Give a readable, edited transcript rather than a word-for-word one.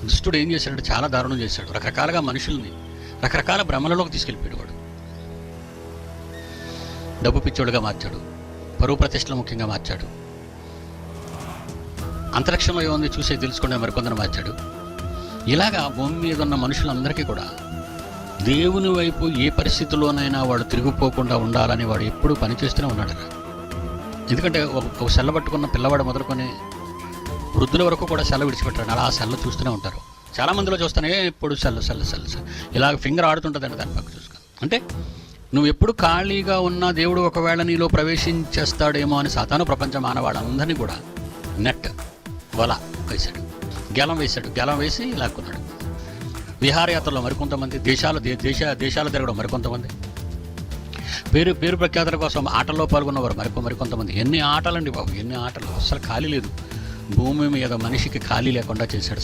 దుష్టుడు ఏం చేశాడంటే చాలా దారుణం చేశాడు. రకరకాలుగా మనుషుల్ని రకరకాల భ్రమలలోకి తీసుకెళ్ళిపోయాడు. వాడు డబ్బు పిచ్చోడుగా మార్చాడు, పరువు ప్రతిష్టలు ముఖ్యంగా మార్చాడు, అంతరిక్షంలో ఏముంది చూసే తెలుసుకునే మరికొందరు మార్చాడు. ఇలాగా భూమి మీద ఉన్న మనుషులందరికీ కూడా దేవుని వైపు ఏ పరిస్థితుల్లోనైనా వాడు తిరిగిపోకుండా ఉండాలని వాడు ఎప్పుడూ పనిచేస్తూనే ఉన్నాడు. ఎందుకంటే ఒక సెల్ల పట్టుకున్న పిల్లవాడు మొదలుకొని వృద్ధుల వరకు కూడా సెల్ల విడిచిపెట్టాడు. అలా ఆ సెల్ల చూస్తూనే ఉంటారు. చాలామందిలో చూస్తానే ఎప్పుడు సెల్ల ఇలాగ ఫింగర్ ఆడుతుంటుందండి దాని పక్క చూసుకొని. అంటే నువ్వు ఎప్పుడు ఖాళీగా ఉన్నా దేవుడు ఒకవేళ నీలో ప్రవేశించేస్తాడేమో అని సాతాను ప్రపంచ మానవాళ్ళందరినీ కూడా నెట్ వల వేశాడు, గెలం వేసి లాక్కున్నాడు. విహారయాత్రలో మరికొంతమంది, దేశాలు తిరగడం మరికొంతమంది, పేరు ప్రఖ్యాతల కోసం ఆటల్లో పాల్గొన్నవారు మరికొంతమంది. ఎన్ని ఆటలండి బాబు, ఎన్ని ఆటలు! అసలు ఖాళీ లేదు. భూమి మీద మనిషికి ఖాళీ లేకుండా చేశాడు.